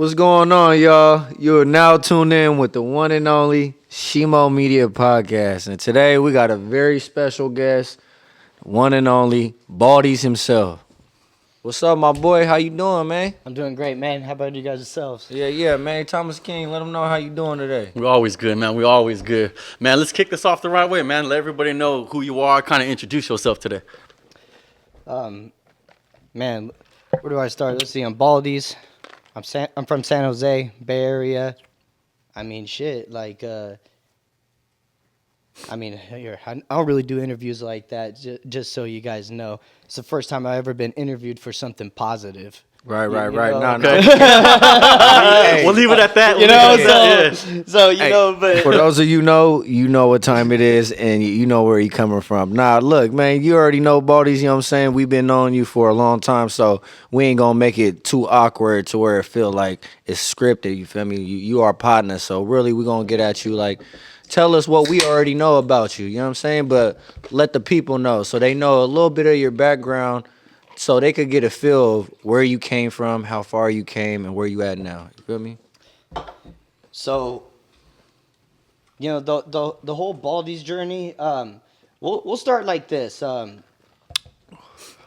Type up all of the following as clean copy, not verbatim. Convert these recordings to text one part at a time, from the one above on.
What's going on, y'all? You're now tuned in with the one and only Shimo Media podcast. And today we got a very special guest, one and only Baldys himself. What's up, my boy? How you doing, man? I'm doing great, man. How about you guys yourselves? Yeah, man. Thomas King, let him know how you doing today. We're always good, man. We're always good. Man, let's kick this off the right way, man. Let everybody know who you are. Kind of introduce yourself today. Man, where do I start? Let's see. I'm Baldys. I'm from San Jose, Bay Area. I mean, shit. Here, I don't really do interviews like that. Just so you guys know, it's the first time I've ever been interviewed for something positive. Right. know? No. Okay. We'll leave it at that. But For those of you know what time it is, and you know where you coming from. Nah, look, man, you already know Baldy, you know what I'm saying? We've been knowing you for a long time, so we ain't gonna make it too awkward to where it feel like it's scripted, you feel me? You are partner, so really we gonna get at you like, tell us what we already know about you, you know what I'm saying? But let the people know, so they know a little bit of your background, so they could get a feel of where you came from, how far you came, and where you at now, you feel me? So, the whole Baldy's journey. We'll start like this.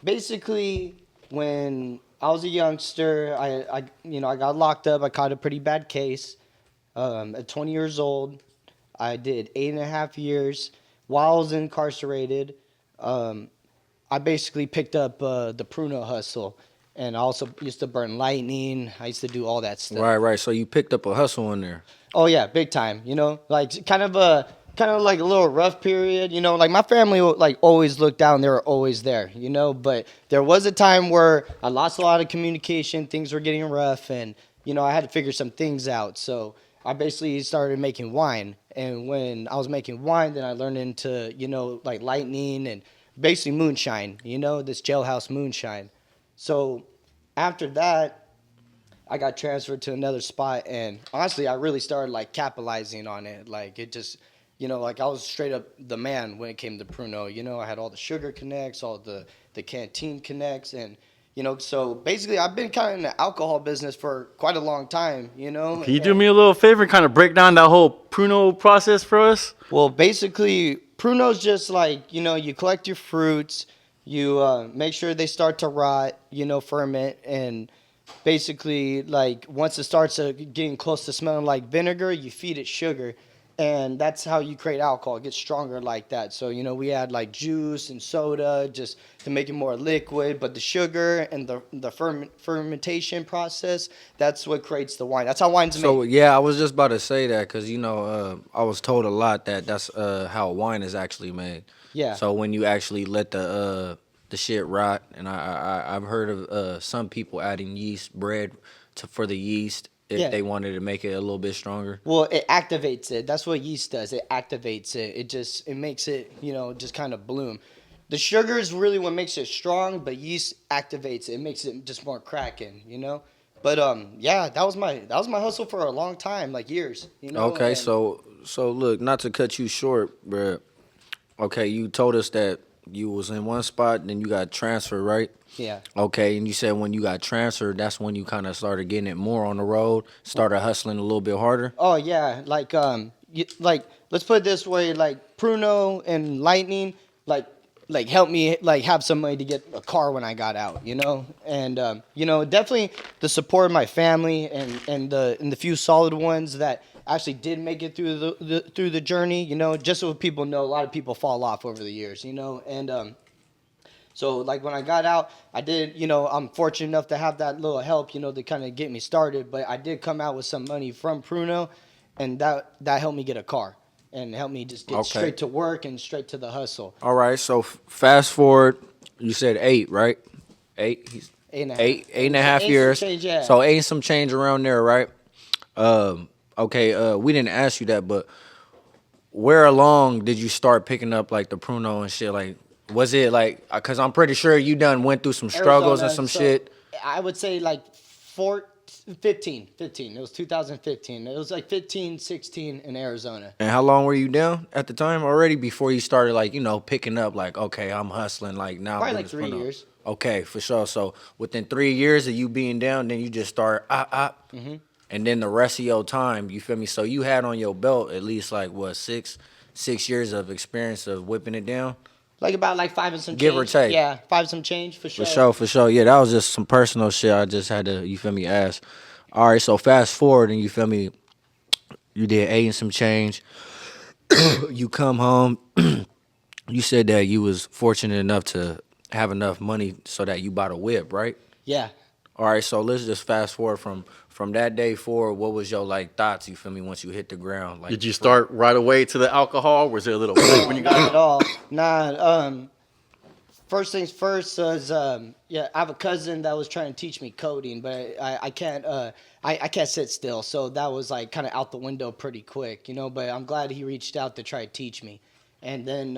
Basically, when I was a youngster, I got locked up. I caught a pretty bad case. At 20 years old, I did 8.5 years. While I was incarcerated, I basically picked up the pruno hustle. And I also used to burn lightning. I used to do all that stuff. Right. So you picked up a hustle in there. Oh yeah, big time. Like kind of like a little rough period. Like my family like always looked down. They were always there. But there was a time where I lost a lot of communication. Things were getting rough, and I had to figure some things out. So I basically started making wine. And when I was making wine, then I learned into like lightning and basically moonshine. This jailhouse moonshine. So after that, I got transferred to another spot, and honestly, I really started like capitalizing on it. Like it just, like I was straight up the man when it came to pruno. I had all the sugar connects, all the canteen connects, and so basically, I've been kind of in the alcohol business for quite a long time. Can you do me a little favor and kind of break down that whole pruno process for us? Well, basically, pruno's just like you collect your fruits. You make sure they start to rot, ferment, and basically, like, once it starts getting close to smelling like vinegar, you feed it sugar, and that's how you create alcohol. It gets stronger like that. So, we add, like, juice and soda just to make it more liquid, but the sugar and the fermentation process, that's what creates the wine. That's how wine's made. So, yeah, I was just about to say that because, I was told a lot that that's how wine is actually made. Yeah. So when you actually let the shit rot, and I've heard of some people adding yeast bread for the yeast if they wanted to make it a little bit stronger. Well, it activates it. That's what yeast does. It activates it. It makes it, just kind of bloom. The sugar is really what makes it strong, but yeast activates it. It makes it just more cracking, But yeah, that was my hustle for a long time, like years, Okay, and so look, not to cut you short, but okay, you told us that you was in one spot, then you got transferred, right? Yeah. Okay, and you said when you got transferred, that's when you kind of started getting it more on the road, started hustling a little bit harder. Oh yeah, like let's put it this way, like pruno and lightning, like helped me like have some money to get a car when I got out, and definitely the support of my family and the few solid ones that actually did make it through the journey, just so people know, a lot of people fall off over the years, and so like when I got out, I did, I'm fortunate enough to have that little help, to kind of get me started, but I did come out with some money from pruno, and that helped me get a car and helped me just get straight to work and straight to the hustle. All right, so fast forward, you said 8, right? 8? 8.5 years. Change, yeah. So 8 some change around there, right? Okay, we didn't ask you that, but where along did you start picking up like the pruno and shit? Like, was it like, because I'm pretty sure you done went through some struggles and some shit. I would say like 15. It was 2015. It was like 15, 16 in Arizona. And how long were you down at the time already before you started like, picking up like, okay, I'm hustling like now I'm Probably doing like this 3 pruno. years. Okay, for sure. So within 3 years of you being down, then you just start and then the rest of your time, you feel me? So you had on your belt at least like what, six years of experience of whipping it down? Like about like 5 and some Give change. or take. Yeah, 5 some change for sure. For sure. Yeah, that was just some personal shit I just had to, you feel me, ask. All right, so fast forward and you feel me, you did 8 and some change. You come home. You said that you was fortunate enough to have enough money so that you bought a whip, right? Yeah. All right, so let's just fast forward from that day forward. What was your like thoughts? You feel me? Once you hit the ground, like Did you start right away to the alcohol? Was there a little break when you Not got at all. Nah. First things first was I have a cousin that was trying to teach me coding, but I can't I can't sit still, so that was like kind of out the window pretty quick, you know. But I'm glad he reached out to try to teach me, and then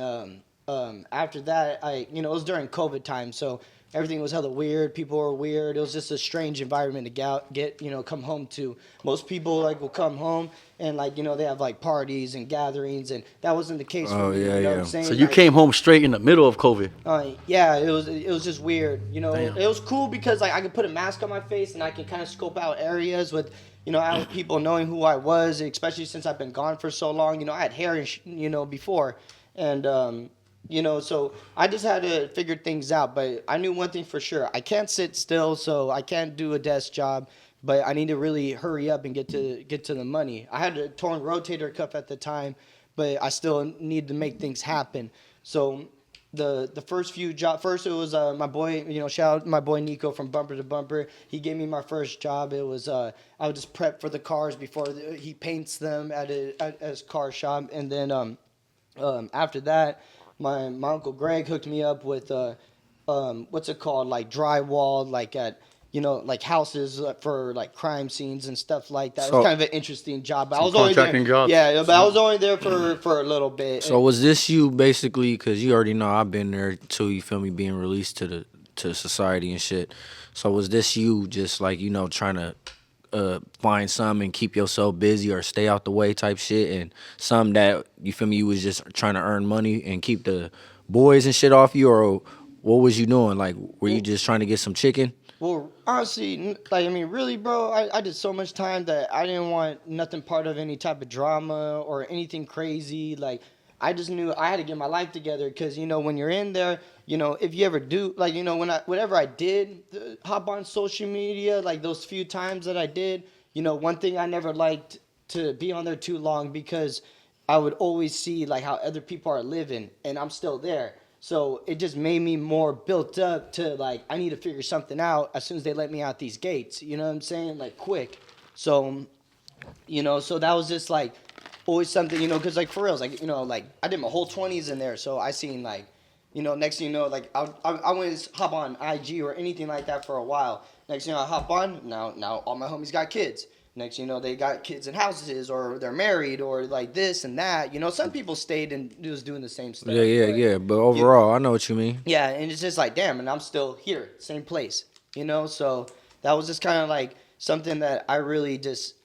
after that it was during COVID time, so everything was hella weird. People were weird. It was just a strange environment to get come home to. Most people like will come home and they have like parties and gatherings, and that wasn't the case for Oh, me. yeah, You know what yeah. I'm saying? So you Like, came home straight in the middle of COVID. yeah, it was just weird. Damn. It was cool because like I could put a mask on my face and I could kind of scope out areas with, I had people knowing who I was, especially since I've been gone for so long. I had hair and before, and so I just had to figure things out. But I knew one thing for sure: I can't sit still, so I can't do a desk job. But I need to really hurry up and get to the money. I had a torn rotator cuff at the time, but I still need to make things happen. So the first few jobs, first it was my boy, shout out to my boy Nico from Bumper to Bumper. He gave me my first job. It was I would just prep for the cars before he paints them at his car shop, and then after that, my uncle Greg hooked me up with what's it called, like drywall, like at like houses for like crime scenes and stuff like that. It was So- kind of an interesting job. But I Some was only there, contracting jobs. yeah, but I was only there for a little bit. So was this you basically? Because you already know I've been there too. You feel me? Being released to society and shit. So was this you just like trying to find some and keep yourself busy or stay out the way type shit, and some that you feel me? You was just trying to earn money and keep the boys and shit off you, or what was you doing? Like, were you just trying to get some chicken? Well, honestly, really, bro, I did so much time that I didn't want nothing part of any type of drama or anything crazy. Like, I just knew I had to get my life together because, when you're in there, if you ever do, like, whenever I did hop on social media, like those few times that I did, one thing I never liked to be on there too long because I would always see, like, how other people are living, and I'm still there. So it just made me more built up to, like, I need to figure something out as soon as they let me out these gates. You know what I'm saying? Like, quick. So, so that was just, like, always something, because, like, for reals, like, like, I did my whole 20s in there. So I seen, like, next thing you know, like, I wouldn't hop on IG or anything like that for a while. Next thing I hop on, now all my homies got kids. Next, they got kids in houses, or they're married, or like this and that. Some people stayed and was doing the same stuff. Yeah. But overall, I know what you mean. Yeah, and it's just like, damn, and I'm still here, same place, So that was just kind of like something that I really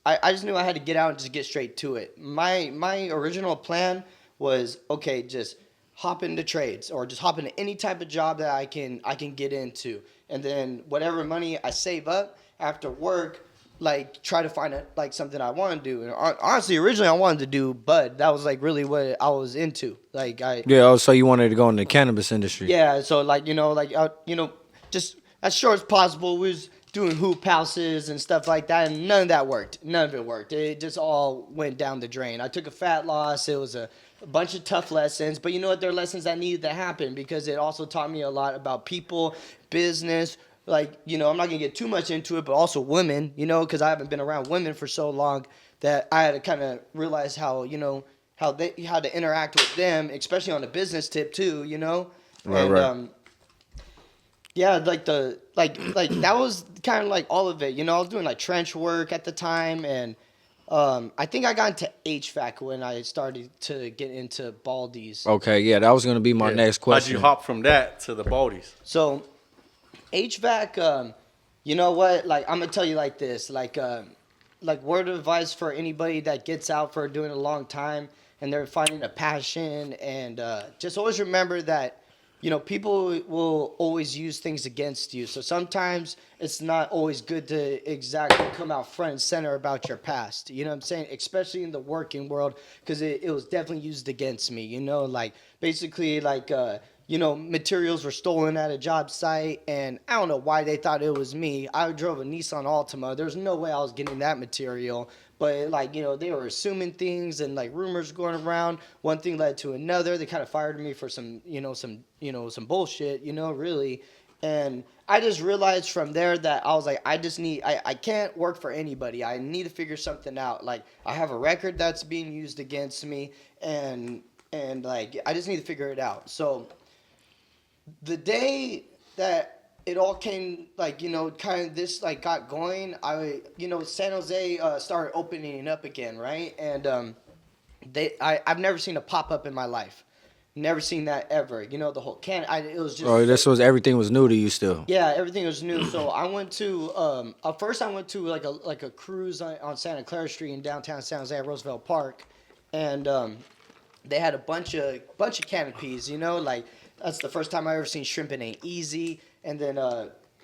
I just knew I had to get out and just get straight to it. My original plan was, okay, just hop into trades or just hop into any type of job that I can get into, and then whatever money I save up after work, like, try to find like something I want to do. And honestly, originally I wanted to do bud. That was like really what I was into. Like, So you wanted to go in the cannabis industry? yeah. So like just as short as possible. We was doing hoop houses and stuff like that, and none of that worked. None of it worked. It just all went down the drain. I took a fat loss. It was a bunch of tough lessons, but you know what? They're lessons that needed to happen because it also taught me a lot about people, business. Like, I'm not going to get too much into it, but also women, because I haven't been around women for so long that I had to kind of realize how to interact with them, especially on a business tip too, Right. Yeah, like that was kind of like all of it, I was doing like trench work at the time, and I think I got into HVAC when I started to get into Baldys. Okay, yeah, that was gonna be my next question. How'd you hop from that to the Baldys? So HVAC, You know what? Like I'm gonna tell you like this. Like word of advice for anybody that gets out for doing a long time and they're finding a passion and just always remember that people will always use things against you. So sometimes it's not always good to exactly come out front and center about your past. You know what I'm saying? Especially in the working world, because it was definitely used against me. Like basically materials were stolen at a job site, and I don't know why they thought it was me. I drove a Nissan Altima. There's no way I was getting that material. But they were assuming things and like rumors going around. One thing led to another. They kind of fired me for some bullshit, really. And I just realized from there that I was like, I can't work for anybody. I need to figure something out. Like I have a record that's being used against me, and like I just need to figure it out. So the day that it all came, kind of this got going, San Jose started opening up again, right? And I've never seen a pop up in my life, never seen that ever. The whole it was just. Oh, this was everything was new to you still. Yeah, everything was new. So I went to first I went to like a cruise on Santa Clara Street in downtown San Jose at Roosevelt Park, and they had a bunch of canopies. Like that's the first time I ever seen Shrimp It Ain't Easy. And then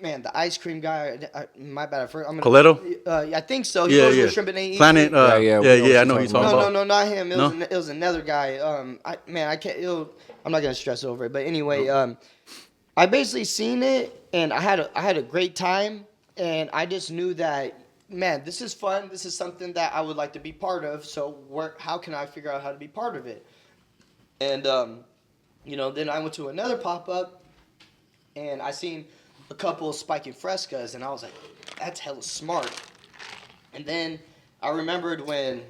man, the ice cream guy. My bad. I'm gonna. Coletto? I think so. He goes with Shrimp It Ain't Easy. Planet. I know who you're talking about. No, not him. It was another guy. I can't. I'm not gonna stress over it. But anyway, I basically seen it, and I had a great time, and I just knew that, man, this is fun. This is something that I would like to be part of. So how can I figure out how to be part of it? And then I went to another pop up, and I seen a couple of spiking frescas, and I was like, that's hella smart. And then I remembered when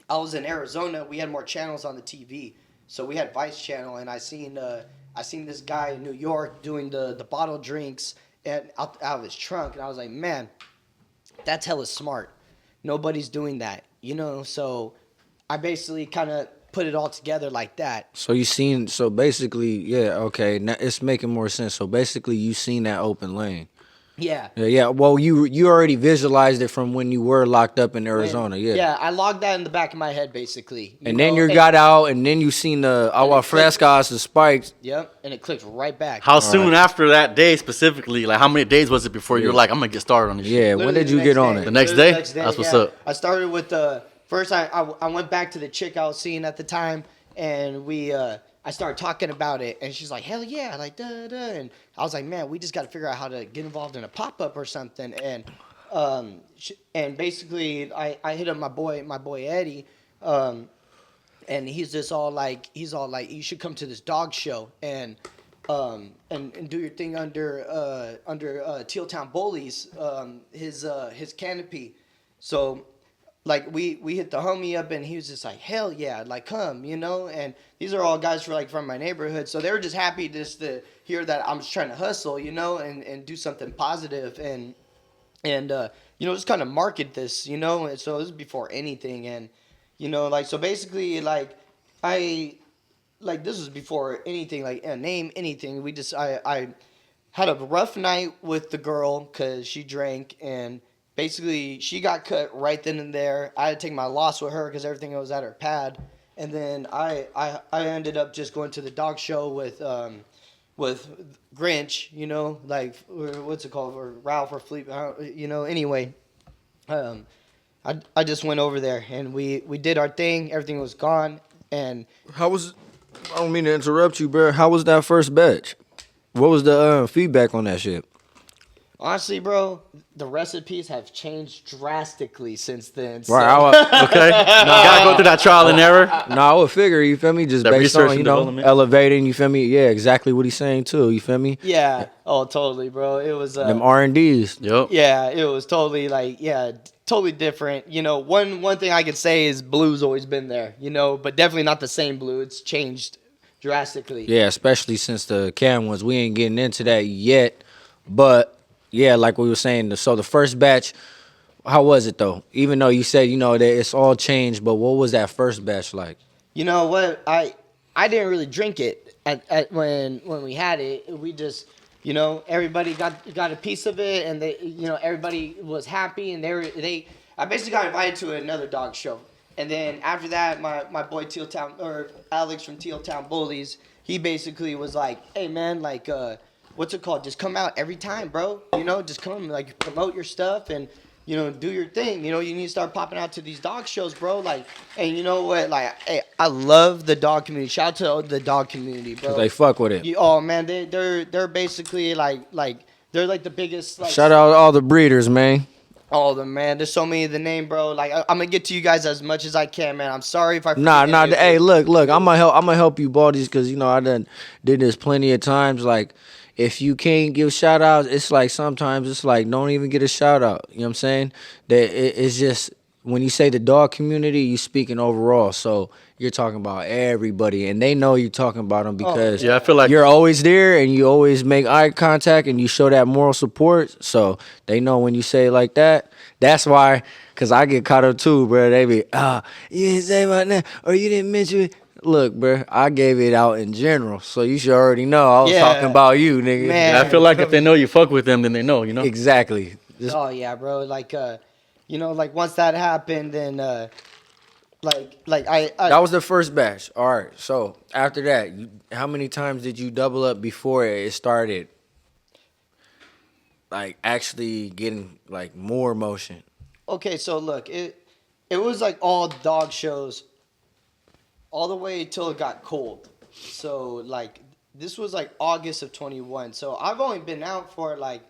I was in Arizona, we had more channels on the TV. So we had Vice Channel, and I seen this guy in New York doing the bottle drinks out of his trunk, and I was like, man, that's hella smart. Nobody's doing that, So I basically kind of put it all together like that. So basically, yeah, okay, now it's making more sense. So basically, you seen that open lane. Yeah. Yeah. Well, you already visualized it from when you were locked up in Arizona. Yeah. I logged that in the back of my head, basically. And then you got out, and then you seen the agua frescas, the spikes. Yep, and it clicked right back. How soon after that day specifically? Like, how many days was it before you were like, I'm gonna get started on this shit? Yeah. When did you get on it? The next day? That's what's up. I started with first. I went back to the chick I was seeing at the time, and I started talking about it, and she's like, hell yeah, like da da. And I was like, man, we just got to figure out how to get involved in a pop up or something. And and basically, I hit up my boy Eddie, and he's all like, you should come to this dog show and do your thing under Teal Town Bullies, his canopy. So like we hit the homie up, and he was just like, hell yeah, like come, and these are all guys from my neighborhood, so they were just happy just to hear that I'm just trying to hustle, and do something positive, and just kind of market this, and so this is before anything, and so basically this was before anything, name anything. I had a rough night with the girl because she drank, and basically, she got cut right then and there. I had to take my loss with her because everything was at her pad. And then I ended up just going to the dog show with Grinch, like, what's it called, or Ralph or Fleet, anyway. I just went over there, and we did our thing. Everything was gone. And I don't mean to interrupt you, bro. How was that first batch? What was the feedback on that shit? Honestly, bro, the recipes have changed drastically since then. So. Right. Okay. Gotta go through that trial and error. No, I would figure, you feel me? Just That based research on, and development. elevating, you feel me? Yeah, exactly what he's saying too, you feel me? Yeah. Oh, totally, bro. It was Them R&Ds. Yep. Yeah, it was totally totally different. One thing I could say is blue's always been there, but definitely not the same blue. It's changed drastically. Yeah, especially since the cam ones. We ain't getting into that yet, but yeah, like we were saying, so the first batch, how was it though? Even though you said, that it's all changed, but what was that first batch like? You know what? I didn't really drink it when we had it. We just you know, everybody got a piece of it, and they, you know, everybody was happy, and I basically got invited to another dog show, and then after that, my boy Teal Town, or Alex from Teal Town Bullies, he basically was like, hey man, like what's it called? Just come out every time, bro. You know, just come, like, promote your stuff and, you know, do your thing. You know, you need to start popping out to these dog shows, bro. Like, and you know what? Like, hey, I love the dog community. Shout out to the dog community, bro. Cause they fuck with it. Oh man, they're basically like they're like the biggest, like, Shout out all the breeders, man. all of them, man. There's so many of the name, bro. Like, I'm gonna get to you guys as much as I can, man. I'm sorry if I forget Nah, any nah. of you. Hey, look. I'm gonna help you, Baldys, because you know I done did this plenty of times. Like, if you can't give shout outs, it's like sometimes it's like don't even get a shout out. You know what I'm saying? It's just when you say the dog community, you speaking overall. So you're talking about everybody, and they know you're talking about them because Yeah, I feel like you're always there and you always make eye contact and you show that moral support. So they know when you say it like that. That's why, cause I get caught up too, bro. They be, you didn't say my name or you didn't mention it. Look, bro, I gave it out in general, so you should already know I was Yeah. talking about you, nigga. Man. I feel like if they know you fuck with them, then they know, you know. Exactly. Just- Oh yeah, bro. Like, you know, like once that happened, then like I that was the first batch. All right. So after that, how many times did you double up before it started? Like actually getting like more motion. okay. So look, it was like all dog shows, all the way till it got cold. So like this was like August of 21. So I've only been out for like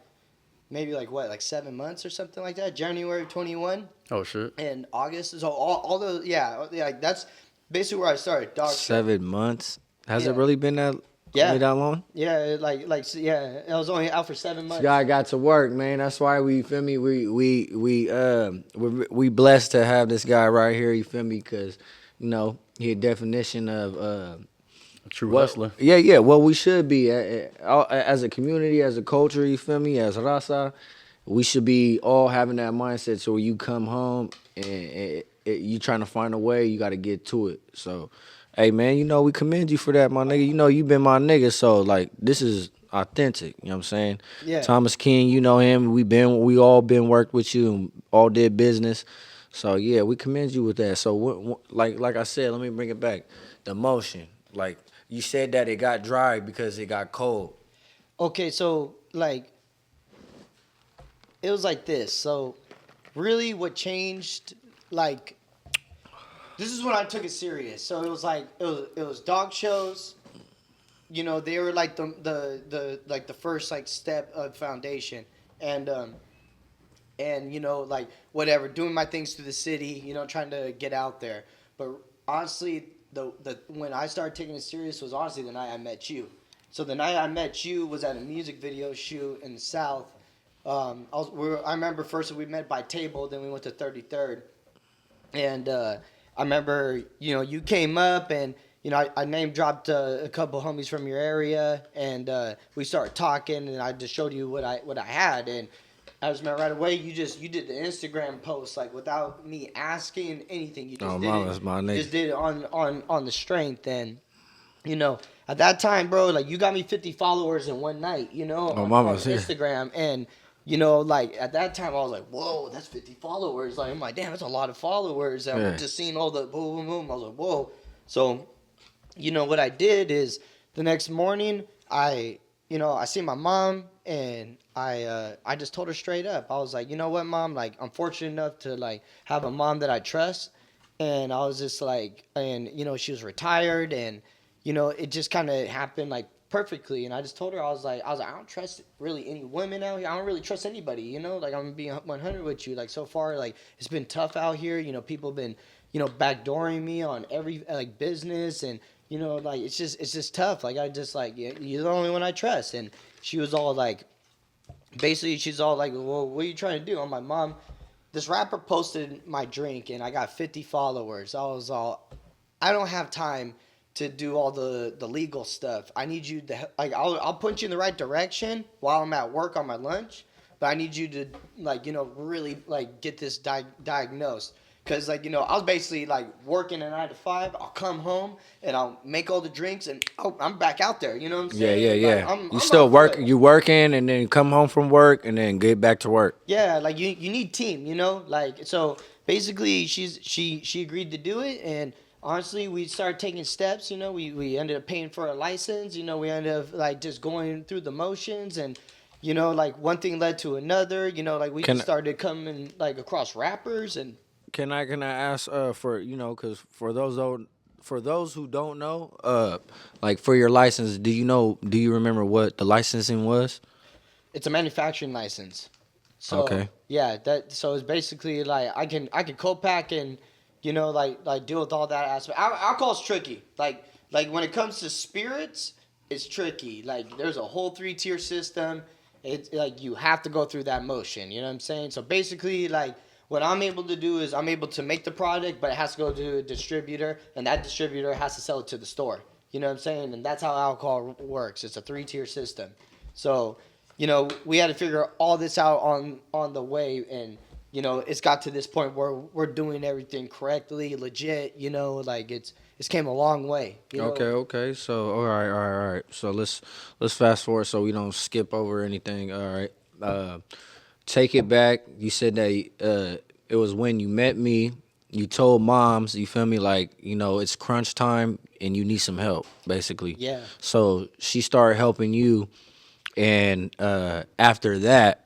maybe like what, like 7 months or something like that. January of 21 Oh shit. and August. So all the yeah, that's basically where I started dog show. 7 months. Has it Yeah. really been that Yeah. only that long? Yeah, yeah. I was only out for 7 This months. guy got to work, man. That's why we feel me. We blessed to have this guy right here. You feel me? Because you know he a definition of A true what, hustler. yeah. What we should be as a community, as a culture. You feel me? As raza, we should be all having that mindset. So when you come home and you trying to find a way, you got to get to it. So, hey man, you know we commend you for that, my nigga. You know you been my nigga. So like this is authentic. You know what I'm saying? Yeah. Thomas King, you know him. We all been worked with you and all did business. So yeah, we commend you with that. So like I said, let me bring it back. The motion, like you said that it got dry because it got cold. Okay, so like it was like this. So really what changed, like, this is when I took it serious. So it was like it was dog shows. You know, they were like the like the first like step of foundation. And you know, like whatever, doing my things through the city, you know, trying to get out there. But honestly, the when I started taking it serious was honestly the night I met you. So the night I met you was at a music video shoot in the South. I remember first we met by table, then we went to 33rd, and I remember, you know, you came up and, you know, I name dropped a couple homies from your area, and we started talking, and I just showed you what I had, and I just met right away. You did the Instagram post like without me asking anything. You just Oh, did mama, it. that's my You nigga. just did it on the strength, and you know, at that time, bro, like you got me 50 followers in one night, you know, Oh, on mama's here. Instagram, and you know, like at that time, I was like, whoa, that's 50 followers. Like, I'm like, damn, that's a lot of followers. And Yeah. I'm just seeing all the boom, boom, boom. I was like, whoa. So, you know, what I did is the next morning, I see my mom, and I just told her straight up. I was like, you know what, mom? Like, I'm fortunate enough to like have a mom that I trust, and I was just like, and you know, she was retired, and you know, it just kind of happened like perfectly. And I just told her, I was like, I don't trust really any women out here. I don't really trust anybody, you know. Like, I'm gonna be 100 with you. Like, so far, like it's been tough out here. You know, people been, you know, backdooring me on every like business, and you know, like it's just tough. Like, I just like, you're the only one I trust. And she was all like, basically, she's all like, well, what are you trying to do? I'm like, mom, this rapper posted my drink, and I got 50 followers. I was all, I don't have time to do all the legal stuff. I need you to, like, I'll point you in the right direction while I'm at work on my lunch, but I need you to, like, you know, really like get this diagnosed. Cause like I was basically like working a 9 to 5. I'll come home and I'll make all the drinks and I'm back out there. You know what I'm Yeah, saying? yeah, Like yeah. I'm You I'm still on work. foot. You working, and then come home from work, and then get back to work. Yeah, like you need team. Like so basically she agreed to do it, and honestly we started taking steps. We ended up paying for a license. We ended up like just going through the motions and. Like one thing led to another. Like we Can started coming like across rappers and can I ask for because for those who don't know like for your license, do you remember what the licensing was? it's a manufacturing license. So Okay. yeah, so it's basically like I can co-pack and like deal with all that aspect. Alcohol's tricky. Like when it comes to spirits, it's tricky. Like there's a whole 3-tier system. It's like you have to go through that motion. You know what I'm saying? So basically, like what I'm able to do is I'm able to make the product, but it has to go to a distributor, and that distributor has to sell it to the store. You know what I'm saying? And that's how alcohol works. It's a 3-tier system. So we had to figure all this out on the way, and it's got to this point where we're doing everything correctly, legit. Like it's came a long way. Okay. So all right. So let's fast forward so we don't skip over anything. All right. Take it back. You said that it was when you met me. You told moms, you feel me, like it's crunch time and you need some help, basically. Yeah. So she started helping you, and after that,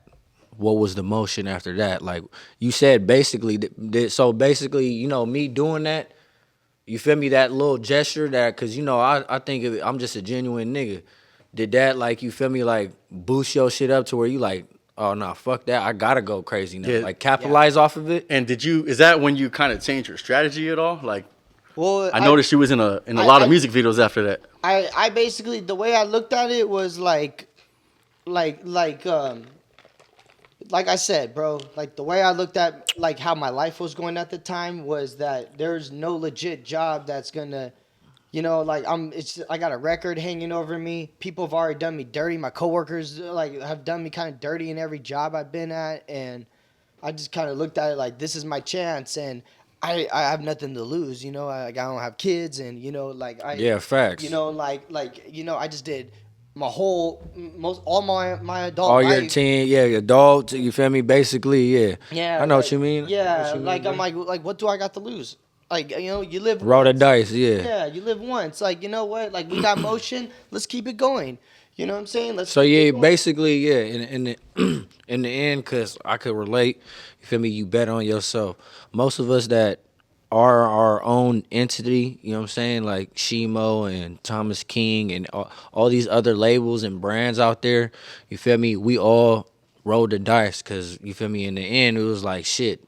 what was the motion after that? Like you said, basically, so basically, me doing that. You feel me? That little gesture, that, cause I think I'm just a genuine nigga. Did that, like, you feel me, like boost your shit up to where you like, oh nah, fuck that, I gotta go crazy now, Yeah. like capitalize off of it. And is that when you kind of changed your strategy at all? Like, Well, I noticed you was in a lot of music videos after that. I basically the way I looked at it was like like I said, bro, like the way I looked at like how my life was going at the time was that there's no legit job that's gonna, like I got a record hanging over me. People have already done me dirty. My coworkers like have done me kind of dirty in every job I've been at, and I just kind of looked at it like this is my chance, and I have nothing to lose. I don't have kids, and like Yeah, facts. I just did my whole most all my adult All life. your teen, yeah, adult, you feel me? Basically, yeah. Yeah, I know like, what you mean. Yeah, I'm like what do I got to lose? Like you live roll the once. dice, yeah. Yeah, you live once. Like you know what? Like we got motion. Let's keep it going. You know what I'm saying? Let's So keep yeah, it going. basically, yeah. In the in the end, cause I could relate. You feel me? You bet on yourself. Most of us that are our own entity, you know what I'm saying? Like Shimo and Thomas King and all these other labels and brands out there. You feel me? We all rolled the dice, cause you feel me? In the end, it was like shit.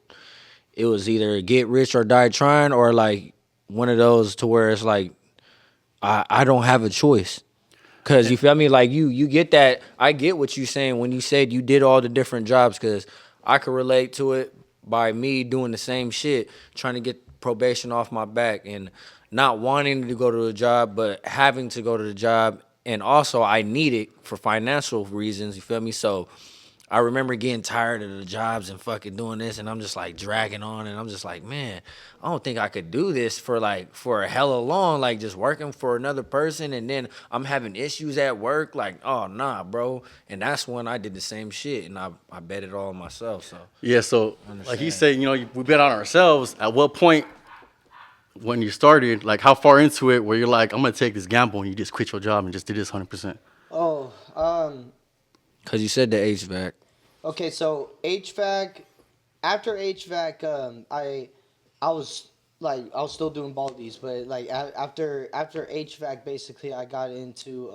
It was either get rich or die trying, or like one of those to where it's like I don't have a choice. Cause you feel me, like you get that. I get what you saying when you said you did all the different jobs. Cause I could relate to it by me doing the same shit, trying to get probation off my back and not wanting to go to a job, but having to go to the job, and also I need it for financial reasons. You feel me? So I remember getting tired of the jobs and fucking doing this, and I'm just like dragging on, and I'm just like, man, I don't think I could do this for a hella long, like just working for another person, and then I'm having issues at work, like, oh nah, bro. And that's when I did the same shit, and I bet it all on myself. So Yeah, so like you said, we bet on ourselves. At what point when you started, like how far into it where you're like, I'm gonna take this gamble, and you just quit your job and just did this 100%? Oh, cause you said the HVAC. okay. So HVAC, after HVAC, I was I was still doing Baldys, but like after HVAC, basically I got into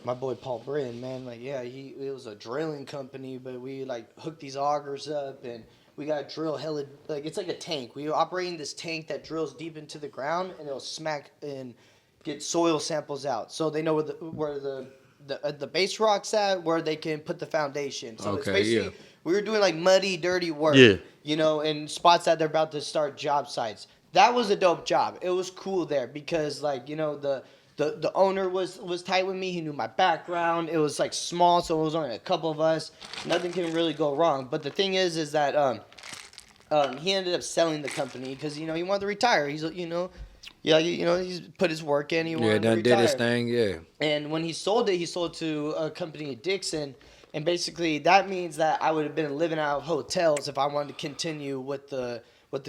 my boy Paul Brin, man. Like yeah, it was a drilling company, but we like hooked these augers up and we got to drill hella like it's like a tank. We were operating this tank that drills deep into the ground and it'll smack and get soil samples out, so they know where the base rock's at, where they can put the foundation. So it's Okay, basically yeah. we were doing like muddy, dirty work. Yeah. In spots that they're about to start job sites. That was a dope job. It was cool there because the owner was tight with me. He knew my background. It was like small, so it was only a couple of us. Nothing can really go wrong. But the thing is that he ended up selling the company because he wanted to retire. He's he's put his work in. He Yeah, wanted to done did his retire. thing. Yeah. And when he sold it to a company in Dixon. And basically, that means that I would have been living out of hotels if I wanted to continue with the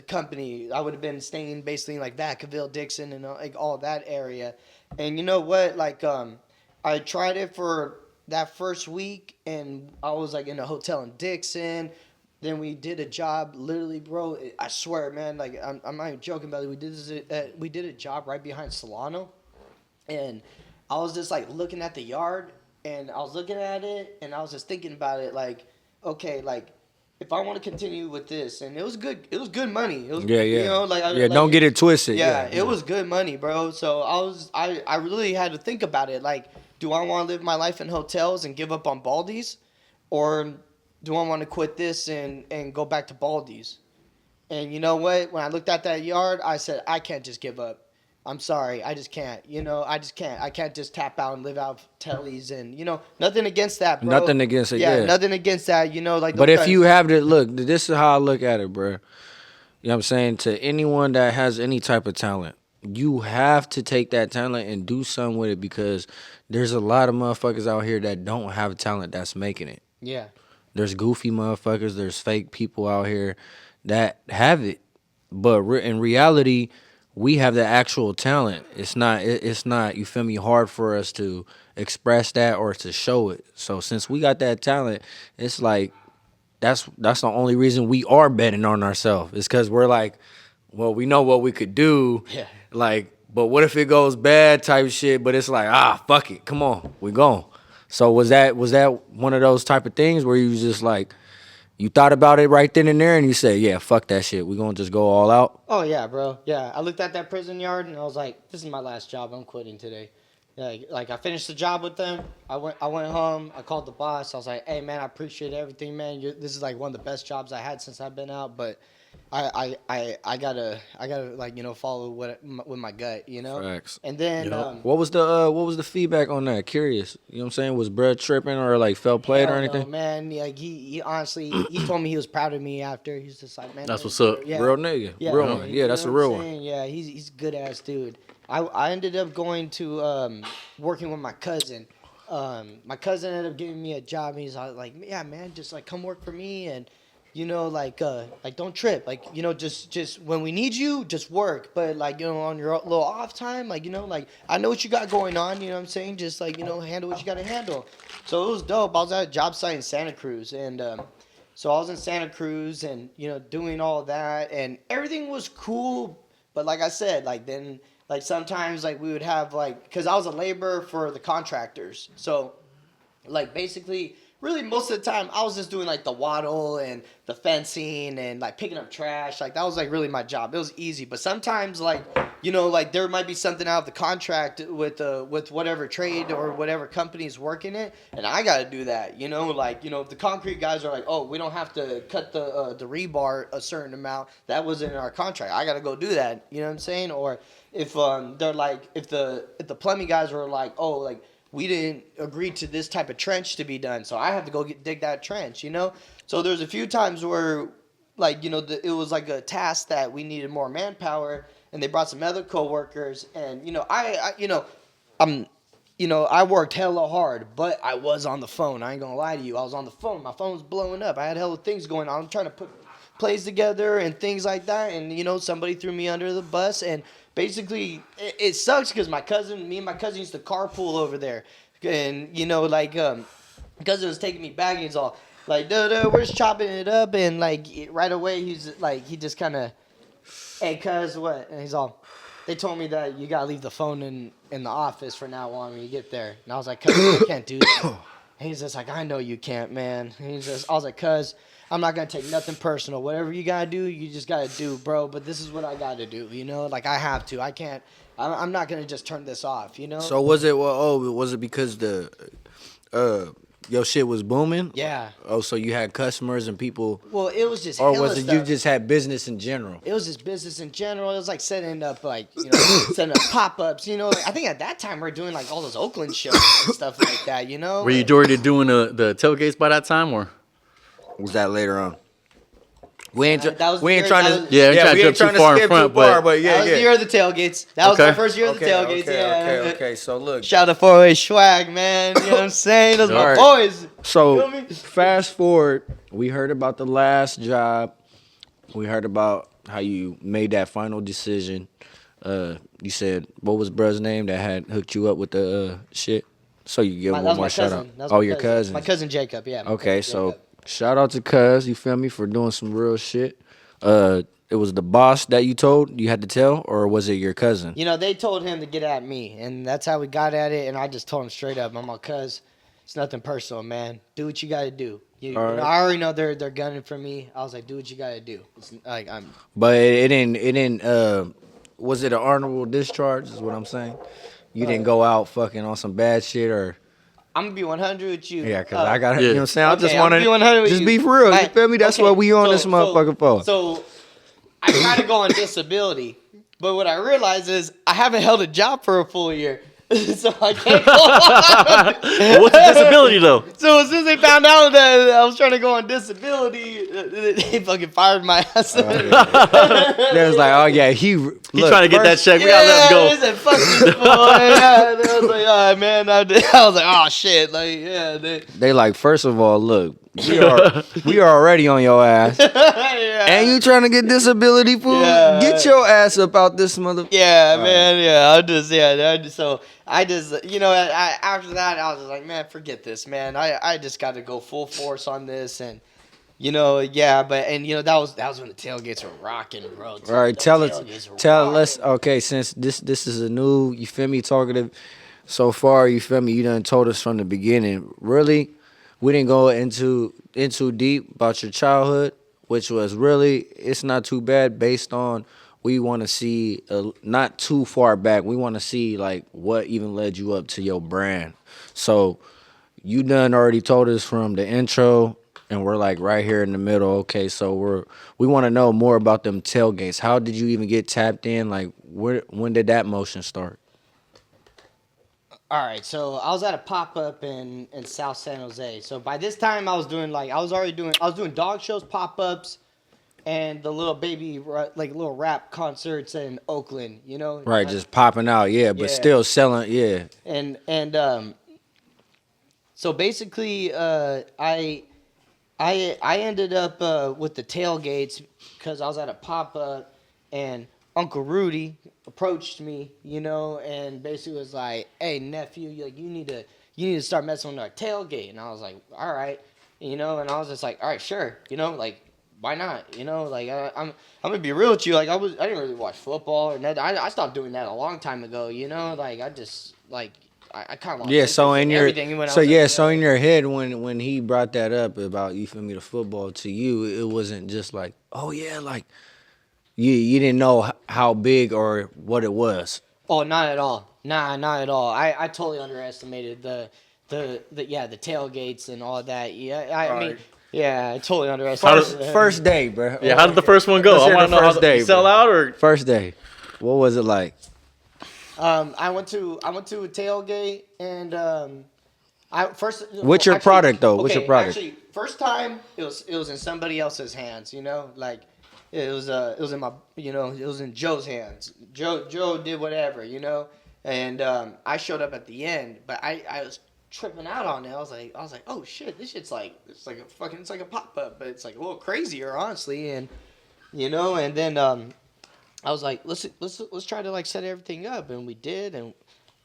company. I would have been staying basically in like Vacaville, Dixon, and like all that area. And you know what? Like, I tried it for that first week, and I was like in a hotel in Dixon. Then we did a job, literally, bro. I swear, man. Like, I'm not even joking about it. We did a job right behind Solano, and I was just like looking at the yard, and I was looking at it, and I was just thinking about it, like, okay, like if I want to continue with this, and it was good money. It was, Yeah, yeah. like, Don't get it twisted. yeah, Yeah. it was good money, bro. So I really had to think about it, like, do I want to live my life in hotels and give up on Baldys, or do I want to quit this and go back to Baldys? And you know what? When I looked at that yard, I said, I can't just give up. I'm sorry, I just can't. I just can't. I can't just tap out and live out of tellies and nothing against that, bro. Nothing against it. Yeah. Nothing against that. Like. But those if guys- you have to look, this is how I look at it, bro. You know what I'm saying? To anyone that has any type of talent, you have to take that talent and do something with it, because there's a lot of motherfuckers out here that don't have talent that's making it. Yeah. There's goofy motherfuckers. There's fake people out here that have it. But in reality, we have the actual talent. It's not, you feel me, hard for us to express that or to show it. So since we got that talent, it's like, that's the only reason we are betting on ourselves. It's because we're like, well, we know what we could do. Yeah. Like, but what if it goes bad type shit? But it's like, fuck it. Come on, we gone. So was that one of those type of things where you was just like, you thought about it right then and there, and you said, yeah, fuck that shit. We gonna just go all out? Oh yeah, bro. Yeah, I looked at that prison yard and I was like, this is my last job. I'm quitting today. Like I finished the job with them. I went home. I called the boss. I was like, hey man, I appreciate everything, man. This is like one of the best jobs I had since I've been out, but I gotta like follow with my gut, Facts. And then What was the feedback on that? Curious. You know what I'm saying? Was Brett tripping or like felt played or hell anything? no, man. Like he honestly he told me he was proud of me after. He's just like, man, That's what's up. Yeah. Real nigga. Yeah, Real man, one. you Yeah, that's know a what real I'm one. saying? Yeah, he's a good ass dude. I ended up going to working with my cousin. My cousin ended up giving me a job. He's like, yeah, man, just like come work for me, and like don't trip, like just when we need you, just work. But like on your little off time, like like I know what you got going on. You know what I'm saying? Just like handle what you got to handle. So it was dope. I was at a job site in Santa Cruz, and so I was in Santa Cruz, and doing all that, and everything was cool. But like I said, like then. Like sometimes like we would have like, because I was a laborer for the contractors. So like basically really most of the time I was just doing like the waddle and the fencing and like picking up trash. Like that was like really my job. It was easy. But sometimes like, like there might be something out of the contract with whatever trade or whatever company is working it. And I got to do that, like, if the concrete guys are like, oh, we don't have to cut the rebar a certain amount. That wasn't in our contract. I got to go do that. You know what I'm saying? Or if they're like, if the plumbing guys were like, oh, like, we didn't agree to this type of trench to be done, so I have to go dig that trench, So there's a few times where, like, it was like a task that we needed more manpower, and they brought some other coworkers, and I worked hella hard, but I was on the phone. I ain't gonna lie to you, I was on the phone. My phone was blowing up. I had hella things going on. I'm trying to put plays together and things like that, and somebody threw me under the bus, and basically it sucks because me and my cousin used to carpool over there, and cousin was taking me back, and he's all like, duh, we're just chopping it up, and like right away he's like, he just kind of, hey cuz what, and he's all, they told me that you gotta leave the phone in the office for now on when you get there, and I was like, cuz I can't do that. And he's just like, I know you can't, man. And I was like, cuz I'm not going to take nothing personal. Whatever you got to do, you just got to do, bro. But this is what I got to do, Like, I have to. I can't. I'm not going to just turn this off, So was it because your shit was booming? Yeah. Oh, so you had customers and people. Well, it was just or hella was it stuff. you just had business in general? It was just business in general. It was like setting up, like, setting up pop-ups, Like, I think at that time we were doing, like, all those Oakland shows and stuff like that, Were you already doing the tailgates by that time, or? Was that later on? We ain't That was we ain't the trying year- to that was- Yeah, we ain't we trying ain't to trying jump to too far in skip front, too far, but but yeah, that was the yeah. year of the tailgates. That was Okay. my first year of the tailgates. Okay. So look. Shout out to 408 Swag, man. You know what I'm saying? Those are my Alright. boys. So You feel me? fast forward, we heard about the last job. We heard about how you made that final decision. You said what was bruh's name that had hooked you up with the shit? So you give That him was one my more shout cousin. out. That was Oh, my your cousin. My cousin Jacob, yeah. my Okay, cousin so Jacob. shout out to Cuz, you feel me, for doing some real shit. It was the boss that you told you had to tell, or was it your cousin? You know, they told him to get at me, and that's how we got at it. And I just told him straight up, I'm like, cuz, it's nothing personal, man. Do what you got to do. You All know, right. I already know they're gunning for me. I was like, do what you got to do. It's like I'm. But it didn't. Was it an honorable discharge? Is what I'm saying. You didn't go out fucking on some bad shit, or I'm gonna be 100 with you. yeah, because I got you Yeah. know what I'm saying. I Okay, just I'm want gonna be 100 to with just you. be for real. My- You feel me? That's okay, what we on this motherfucker for. So I try to go on disability, but what I realize is I haven't held a job for a full year. So I can't go on. What's the disability though? So as soon as they found out that I was trying to go on disability, they fucking fired my ass. They was like, oh yeah, he Trying to get that check. We gotta let him They go. said, fuck this boy. Yeah, they was like, all right, man. I was like, oh shit. Like, yeah. They like, first of all, look, we are already on your ass, Yeah. and you trying to get disability food? Yeah. Get your ass up out this mother. Yeah, man. Yeah, I just, you know, after that, I was just like, man, forget this, man. I just got to go full force on this, and you know, yeah, and you know, that was when the tailgates were rocking, bro. All right, tell us. Okay, since this is a new, you feel me, talkative. So far, you feel me. You done told us from the beginning. Really, we didn't go into deep about your childhood, which was really, it's not too bad based on. We want to see not too far back. We want to see like what even led you up to your brand. So you done already told us from the intro, and we're like right here in the middle. Okay, so we want to know more about them tailgates. How did you even get tapped in? Like when did that motion start? All right, so I was at a pop-up in South San Jose. So by this time, I was doing dog shows, pop-ups, and the little baby, like little rap concerts in Oakland, you know? Right, just popping out, yeah, but Yeah. still selling, yeah. And so basically, I ended up with the tailgates because I was at a pop-up, and Uncle Rudy approached me, you know, and basically was like, "Hey nephew, you need to start messing with our tailgate." And I was like, "All right," you know, and I was just like, "All right, sure," you know, like, why not, you know, like I'm gonna be real with you, like I didn't really watch football or nothing. I stopped doing that a long time ago, you know, like I just like I kind of Yeah, so in your so in your head when he brought that up about, you feel me, the football to you, it wasn't just like, oh yeah, like you didn't know how big or what it was. Oh, not at all. Nah, not at all. I totally underestimated the tailgates and all that. Yeah, I mean, yeah, I totally underestimated. First day, bro. Yeah, how did the first one go? Let's I hear want the to know first day, you sell bro. out or First day, what was it like? I went to a tailgate and What's your product, though? What's your product? Actually, first time it was in somebody else's hands. You know, like it was in my, you know, it was in Joe's hands. Joe did whatever, you know, and I showed up at the end, but I was tripping out on it. I was like, oh shit, this shit's like, it's like a pop up, but it's like a little crazier, honestly, and you know, and then I was like, let's try to like set everything up, and we did, and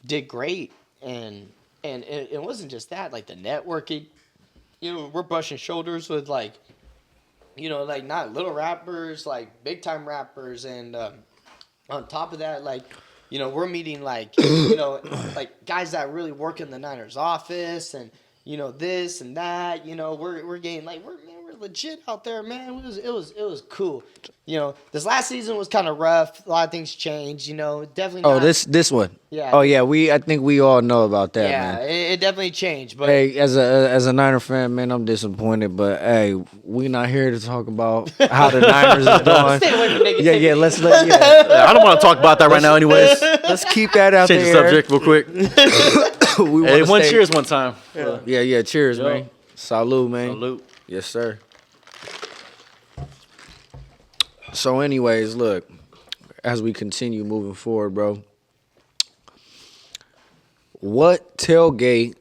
did great, and it wasn't just that, like the networking, you know, we're brushing shoulders with like, you know, like not little rappers, like big time rappers, and on top of that, like, you know, we're meeting like, you know, like guys that really work in the Niners office, and you know this and that, you know, we're getting like we're legit out there, man. It was cool. You know, this last season was kind of rough. A lot of things changed. You know, definitely. Oh, this one. Yeah. Oh yeah, I think we all know about that, yeah, man. it definitely changed. But Hey, as a Niner fan, man, I'm disappointed, but hey, we not here to talk about how the Niners is doing. stay away from negativity. Yeah, I don't want to talk about that right now anyways. let's keep that out Change the there. subject real quick. We Hey, wanna one stay- cheers one time. Yeah, cheers, Yo. man. Salute, man. Salute. Yes, sir. So, anyways, look, as we continue moving forward, bro, what tailgate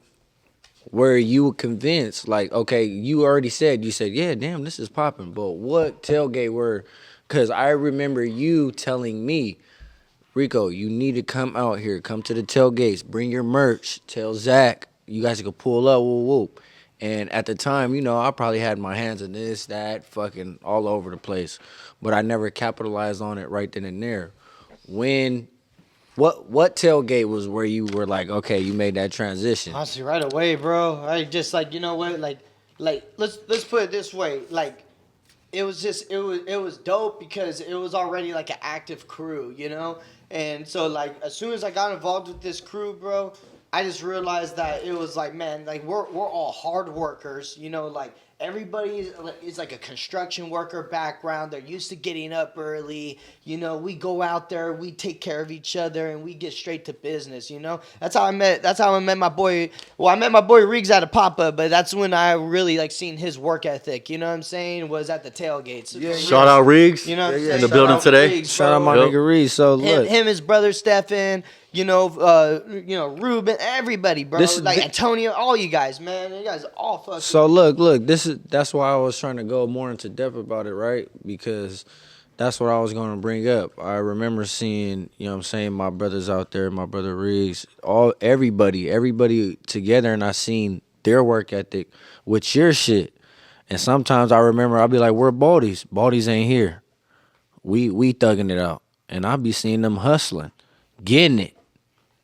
were you convinced? Like, okay, you said, yeah, damn, this is popping. But what tailgate were? Because I remember you telling me, Rico, you need to come out here, come to the tailgates, bring your merch, tell Zach, you guys can pull up, whoop, whoop. And at the time, I probably had my hands in this, that, fucking all over the place. But I never capitalized on it right then and there. When, what tailgate was where you were like, okay, you made that transition? Honestly, right away, bro. I just like, you know what, like let's put it this way, like it was dope because it was already like an active crew, and so like as soon as I got involved with this crew, bro, I just realized that it was like, man, like we're all hard workers, like everybody is like a construction worker background. They're used to getting up early. We go out there, we take care of each other, and we get straight to business. That's how I met. That's how I met my boy. Well, I met my boy Riggs at a pop up, but that's when I really like seen his work ethic. You know what I'm saying? Was at the tailgates. Yeah, Shout out Riggs. You know what I'm saying? In the Shout building out today. Riggs, Shout out bro. my Yep. nigga Reed. So look, Him, his brother Stefan, Ruben, everybody, bro. Antonio, all you guys, man. You guys all fucking. so look, that's why I was trying to go more into depth about it, right? Because that's what I was going to bring up. I remember seeing, my brothers out there, my brother Riggs, everybody together, and I seen their work ethic with your shit. And sometimes I remember I'll be like, "We're Baldys. Baldys ain't here. We thugging it out." And I'll be seeing them hustling, getting it.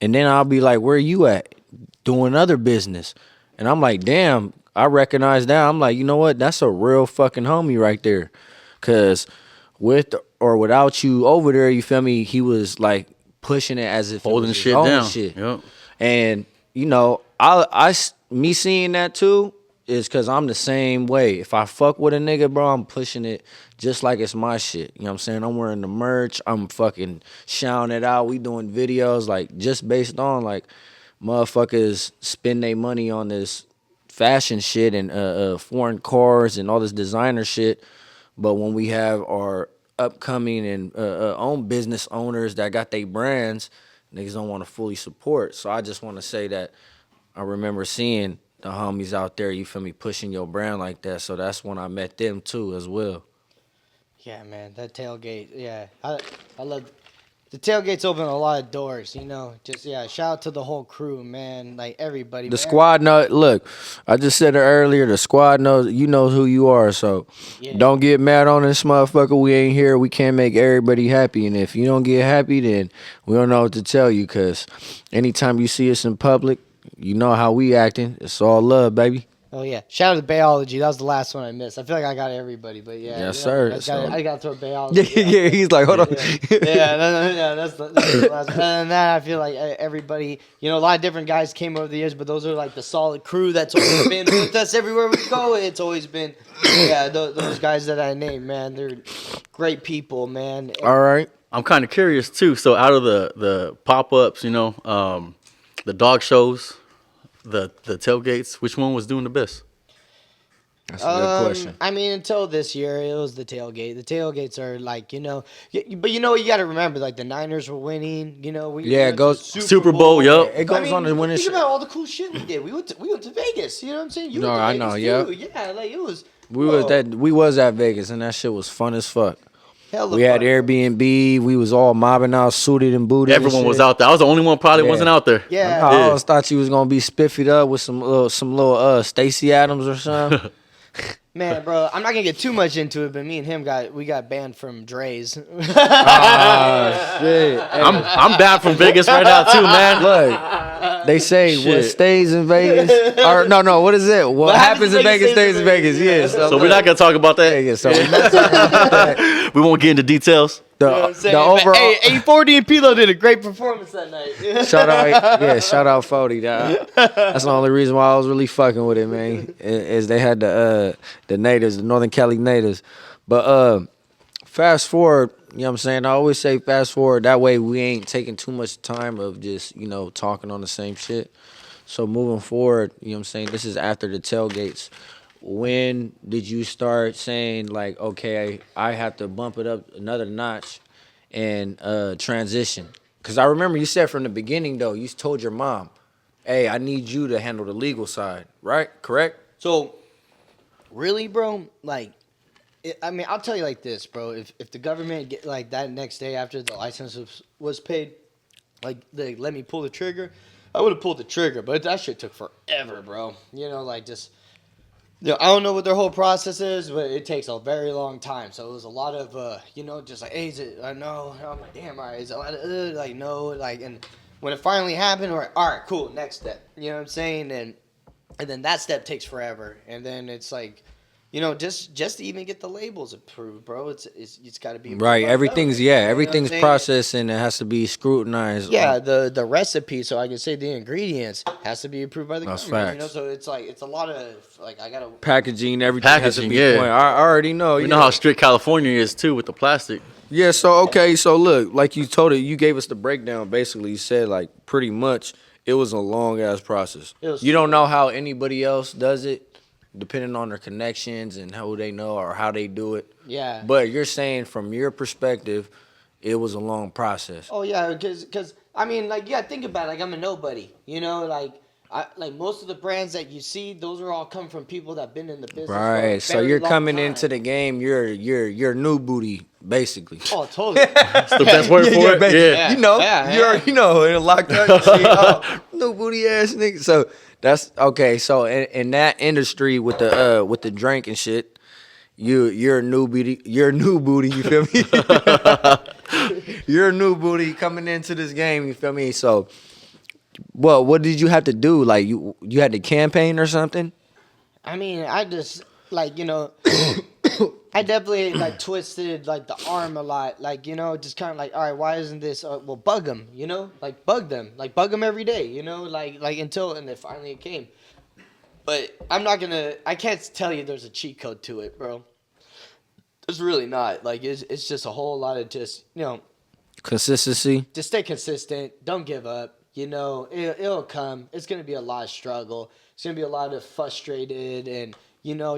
And then I'll be like, "Where you at?" Doing other business. And I'm like, damn, I recognize that. I'm like, you know what? That's a real fucking homie right there. Cause with or without you over there, you feel me? He was like pushing it as if Holding it was his shit own down. shit. Yep. And me seeing that too is cause I'm the same way. If I fuck with a nigga, bro, I'm pushing it just like it's my shit. You know what I'm saying? I'm wearing the merch. I'm fucking shouting it out. We doing videos like just based on like motherfuckers spend their money on this fashion shit and foreign cars and all this designer shit. But when we have our upcoming and own business owners that got their brands, niggas don't want to fully support. So I just want to say that I remember seeing the homies out there, you feel me, pushing your brand like that. So that's when I met them too as well. Yeah, man, that tailgate. Yeah, I love the tailgates. Open a lot of doors. Just shout out to the whole crew, man. Like everybody. The man. squad know. Look, I just said it earlier. The squad knows. You know who you are. So don't get mad on this motherfucker. We ain't here. We can't make everybody happy. And if you don't get happy, then we don't know what to tell you. Cause anytime you see us in public, you know how we acting. It's all love, baby. Oh yeah, shout out to Biology. That was the last one I missed. I feel like I got everybody, but yeah. Yes, sir. I got to throw Biology. Yeah. He's like, hold on. That's the last one. And then I feel like everybody, a lot of different guys came over the years, but those are like the solid crew that's always been with us everywhere we go. It's always been, those guys that I named, man. They're great people, man. All right. I'm kind of curious too. So out of the pop-ups, the dog shows, the tailgates, which one was doing the best? That's a good question. I mean, until this year, it was the tailgate. The tailgates are like, but you got to remember, like the Niners were winning. It goes Super Bowl. Yep. It goes on to win Think shit. about all the cool shit we did. We went to Vegas. You know what I'm saying? You No, went to I Vegas know, too. yeah. Yeah, like it was. We was at Vegas and that shit was fun as fuck. Hella We had fun. Airbnb. We was all mobbing out, suited and booted. Everyone and was shit. out there. I was the only one probably Yeah. wasn't out there. Yeah. I always thought you was gonna be spiffied up with some little Stacey Adams or something. Man, bro, I'm not gonna get too much into it, but me and him got banned from Dre's. Shit. Hey, I'm bad from Vegas right now too, man. look, they say what Shit. stays in Vegas. Or no, what is it? What happens in Vegas stays in Vegas. Yes. So we're not gonna talk about that. Vegas. So we're not talking about that. We won't get into details. The overall. Hey, 840 and Pilo did a great performance that night. Shout out 40. Dog. That's the only reason why I was really fucking with it, man. Is they had the natives, the Northern Cali natives. But fast forward, you know what I'm saying? I always say fast forward. That way we ain't taking too much time of just, talking on the same shit. So moving forward, you know what I'm saying? This is after the tailgates. when did you start saying like, okay, I have to bump it up another notch and transition? Because I remember you said from the beginning though, you told your mom, "Hey, I need you to handle the legal side," right? Correct? So, really, bro, like, I mean, I'll tell you like this, bro. If the government get like that next day after the license was paid, like they let me pull the trigger, I would have pulled the trigger. But that shit took forever, bro. You know, like just. I don't know what their whole process is, but it takes a very long time. So it was a lot of, just like, hey, is it? No. I'm like, damn, all right. Is it a lot of, like, no, like, and when it finally happened, we're like, all right, cool, next step. You know what I'm saying? And then that step takes forever, and then it's like, just to even get the labels approved, bro. It's got to be approved Right. by the Everything's government, you know what I'm everything's saying? processed and it has to be scrutinized. Yeah, the recipe, so I can say the ingredients, has to be approved by the That's government. facts. So it's like it's a lot of like I gotta. Packaging, everything has to Packaging, be yeah. point. I already know. We know how strict California is too with the plastic. Yeah, so okay, so look, like you told it, you gave us the breakdown. Basically, you said like pretty much it was a long ass process. You don't know how anybody else does it, depending on their connections and who they know or how they do it. Yeah. But you're saying from your perspective, it was a long process. Oh yeah, because I mean, like, yeah, think about it. Like, I'm a nobody. Like most of the brands that you see, those are all come from people that've been in the business. For a Right. So very you're long coming time. into the game. You're new booty, basically. Oh, totally. That's the best word for it. basically. Yeah. Yeah. You know, Yeah, you're yeah. you know, in a locked up, you see, oh, new booty ass nigga. So that's okay. So in that industry with the drink and shit, you're a new booty. You're a new booty. You feel me? You're a new booty coming into this game. You feel me? So, what did you have to do? Like you had to campaign or something? I mean, I just like I definitely like twisted like the arm a lot. Like just kind of like, all right, why isn't this? Well, bug them. Like bug them. Like bug them every day. Like until and then finally it came. But I can't tell you there's a cheat code to it, bro. There's really not. Like it's just a whole lot of just Consistency. just stay consistent. Don't give up. It'll come. It's gonna be a lot of struggle. It's gonna be a lot of frustrated and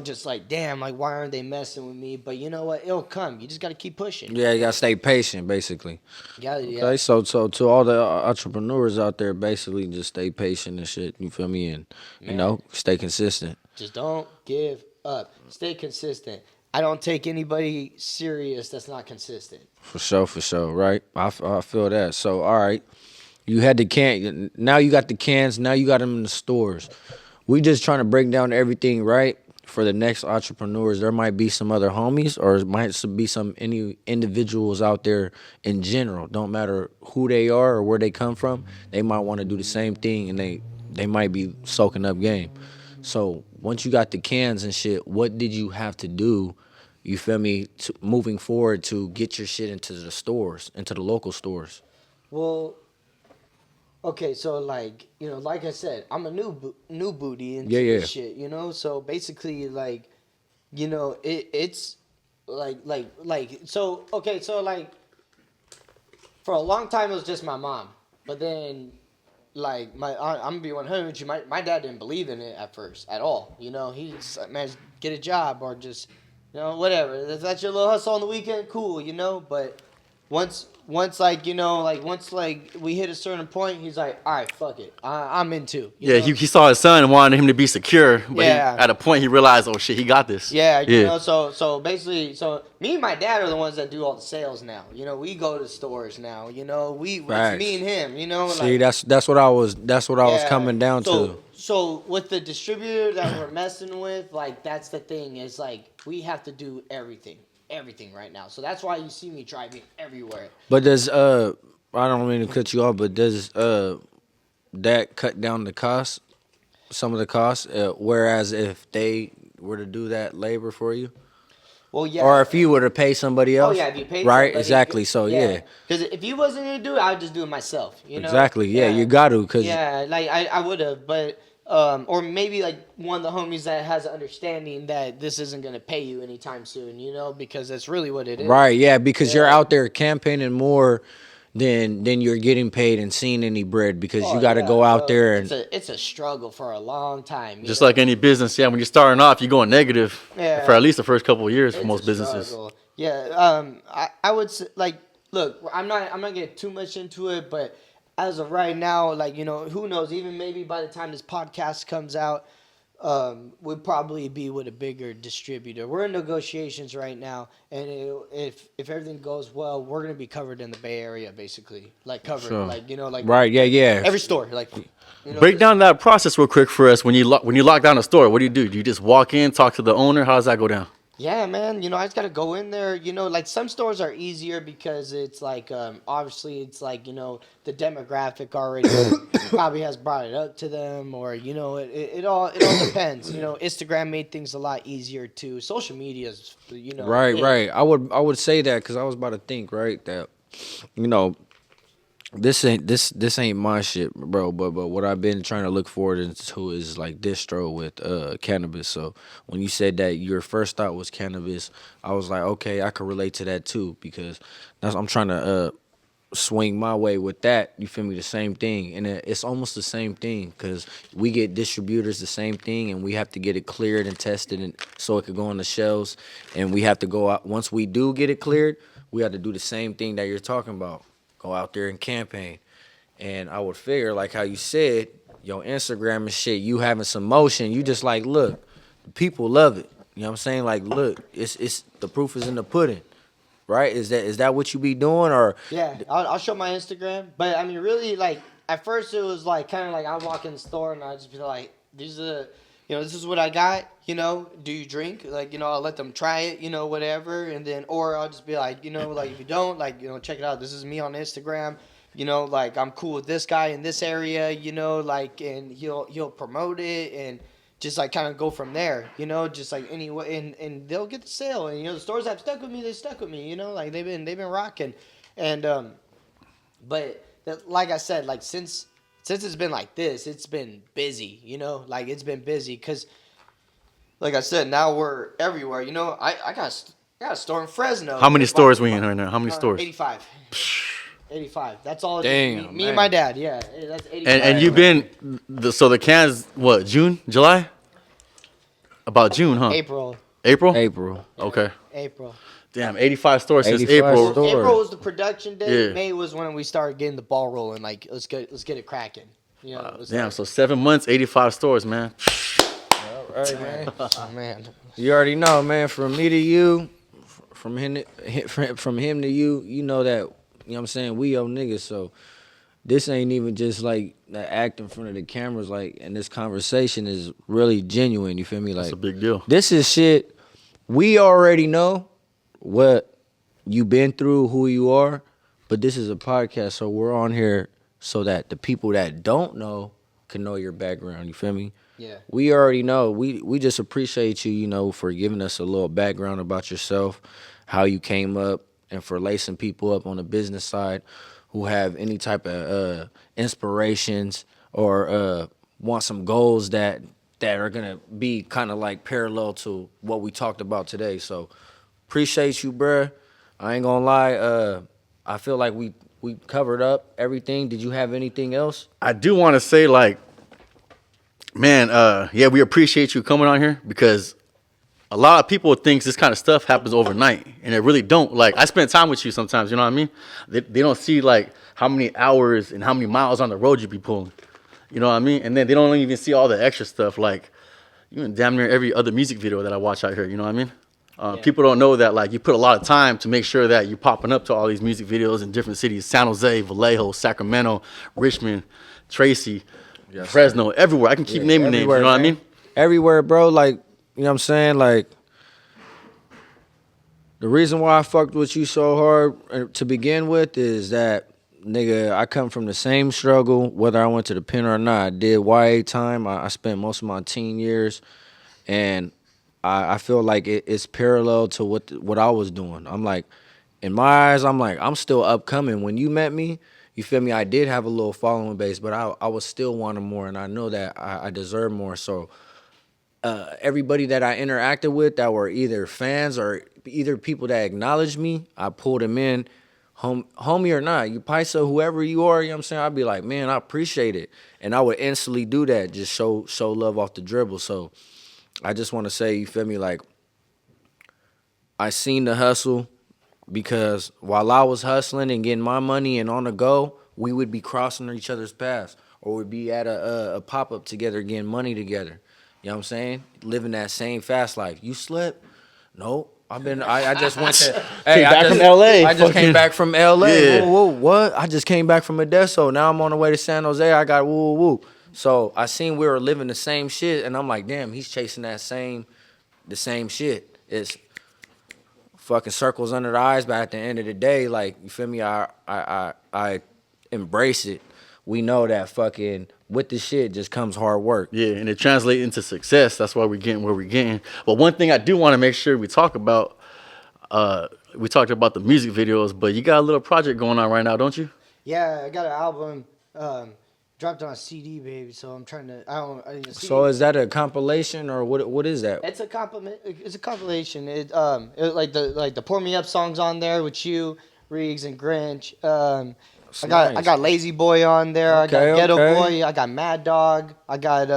just like damn, like why aren't they messing with me? But you know what? It'll come. You just gotta keep pushing. Yeah, you gotta stay patient, basically. Yeah. Okay, so to all the entrepreneurs out there, basically just stay patient and shit. You feel me? And stay consistent. Just don't give up. Stay consistent. I don't take anybody serious that's not consistent. For sure, right? I feel that. So, all right, you had the can. Now you got the cans. Now you got them in the stores. We just trying to break down everything, right? For the next entrepreneurs, there might be some other homies, or it might be any individuals out there in general. Don't matter who they are or where they come from. They might want to do the same thing, and they might be soaking up game. So once you got the cans and shit, what did you have to do? You feel me? Moving forward to get your shit into the stores, into the local stores. Well, okay, so like like I said, I'm a new booty into this shit. So basically, like, it's like so. Okay, so like for a long time it was just my mom, but then like I'm gonna be 100 with you. My dad didn't believe in it at first at all. He's like, man, just get a job or just whatever. If that's your little hustle on the weekend, cool. But once like once like we hit a certain point, he's like, all right, fuck it, I'm into. Yeah, he saw his son and wanted him to be secure, but Yeah. at a point he realized, oh shit, he got this. Yeah, so basically, so me and my dad are the ones that do all the sales now. We go to stores now. It's me and him. See, that's what I was coming down to. So with the distributor that we're messing with, like that's the thing is like we have to do everything right now. So that's why you see me driving everywhere. But does I don't mean to cut you off, but does that cut down the cost, some of the costs? Whereas if they were to do that labor for you, well, yeah, or if you were to pay somebody else, if you paid right? somebody, Exactly. So yeah. Because if you wasn't gonna do it, I would just do it myself. Exactly. Yeah, you got to. Like I would have, but. Or maybe like one of the homies that has an understanding that this isn't gonna pay you anytime soon, because that's really what it is. Right, yeah, because you're out there campaigning more. then you're getting paid and seeing any bread because you Oh, got to yeah, go out bro. there and It's a struggle for a long time. Just like any business, yeah. When you're starting off, you're going negative for Yeah. at least the first couple of years for It's most a businesses. struggle. Yeah. I would say, like, look, I'm not getting too much into it, but as of right now, like, who knows? Even maybe by the time this podcast comes out, we'll probably be with a bigger distributor. We're in negotiations right now, and if everything goes well, we're gonna be covered in the Bay Area, basically, like covered, Sure. like like right, yeah. every store, like. Break down that process real quick for us. When you lock down a store, what do? Do you just walk in, talk to the owner? How does that go down? Yeah, man. I just gotta go in there. Like some stores are easier because it's like, obviously it's like, the demographic already probably has brought it up to them, or it all depends. Instagram made things a lot easier too. Social media is, Right, it. right. I would say that because I was about to think, right, that you know this ain't my shit, bro. But what I've been trying to look forward to is like distro with cannabis. So when you said that your first thought was cannabis, I was like, okay, I could relate to that too because I'm trying to swing my way with that. You feel me? The same thing, and it's almost the same thing because we get distributors the same thing, and we have to get it cleared and tested, and so it could go on the shelves. And we have to go out once we do get it cleared. We have to do the same thing that you're talking about. Go out there and campaign. And I would figure, like how you said, your Instagram and shit, you having some motion. You just like, look, the people love it. You know what I'm saying? Like, look, it's the proof is in the pudding. Right? Is that what you be doing or Yeah, I'll show my Instagram, but I mean, really, like at first it was like kind of like I walk in the store and I just be like, this is what I got. Do you drink? Like, I'll let them try it, whatever, and then or I'll just be like, like if you don't, like, check it out. This is me on Instagram. Like I'm cool with this guy in this area. Like, and he'll promote it and just like kind of go from there, just like anyway, and they'll get the sale, and the stores have stuck with me, they stuck with me, like they've been rocking, and but like I said, like since it's been like this, it's been busy, like it's been busy, cause like I said, now we're everywhere, I got a store in Fresno. How many stores we in right now? How many stores? 85. 85. That's all. Damn, me man. and my dad. Yeah, that's 85. And you've been so the cans what June, July? About June, huh? April. April? Okay. April. Damn, 85 stores since 85 April. stores. April was the production day. Yeah. May was when we started getting the ball rolling. Like, let's get it cracking. Damn, so 7 months, 85 stores, man. Right, man. Oh, man. You already know, man. From me to you, from him to you, you know that. You know what I'm saying? We your niggas, so this ain't even just like the act in front of the cameras. Like, and this conversation is really genuine. You feel me? Like, That's a big deal. this is shit. We already know what you been through, who you are, but this is a podcast, so we're on here so that the people that don't know can know your background. You feel me? Yeah. We already know. We just appreciate you, for giving us a little background about yourself, how you came up, and for lacing people up on the business side who have any type of inspirations or want some goals that are gonna be kind of like parallel to what we talked about today. So appreciate you, bruh. I ain't gonna lie. I feel like we covered up everything. Did you have anything else? I do want to say, like, man, yeah, we appreciate you coming on here because a lot of people think this kind of stuff happens overnight, and it really don't. Like, I spend time with you sometimes, you know what I mean? They don't see, like, how many hours and how many miles on the road you be pulling. You know what I mean? And then they don't even see all the extra stuff, like, you in damn near every other music video that I watch out here, you know what I mean? People don't know that, like, you put a lot of time to make sure that you're popping up to all these music videos in different cities: San Jose, Vallejo, Sacramento, Richmond, Tracy, Fresno, everywhere. I can keep naming names, you know what I mean? Everywhere, bro. Like, you know what I'm saying? Like, the reason why I fucked with you so hard to begin with is that, nigga, I come from the same struggle, whether I went to the pen or not. I did YA time. I spent most of my teen years, and I feel like it's parallel to what I was doing. I'm like, in my eyes, I'm still upcoming. When you met me, you feel me? I did have a little following base, but I was still wanting more, and I know that I deserve more. So everybody that I interacted with that were either fans or either people that acknowledged me, I pulled them in homie or not, you Paisa, whoever you are, you know what I'm saying? I'd be like, man, I appreciate it. And I would instantly do that, just show love off the dribble. So I just want to say, you feel me, like, I seen the hustle because while I was hustling and getting my money and on the go, we would be crossing each other's paths or would be at a pop-up together getting money together. You know what I'm saying? Living that same fast life. You slept? Nope. I just went to From LA. I just came back from LA. Yeah. Whoa, what? I just came back from Modesto. Now I'm on the way to San Jose. I got woo. So I seen we were living the same shit and I'm like, damn, he's chasing the same shit. It's fucking circles under the eyes, but at the end of the day, like, you feel me? I embrace it. We know that fucking with the shit just comes hard work. Yeah, and it translates into success. That's why we're getting where we're getting. But one thing I do want to make sure we talk about, we talked about the music videos, but you got a little project going on right now, don't you? Yeah, I got an album dropped on a CD, baby. So I'm trying to. So is that a compilation or what is that? It's a compliment. It's a compilation. It like the Pour Me Up songs on there with you, Riggs and Grinch. I got Lazy Boy on there. I got Ghetto Boy. I got Mad Dog. I got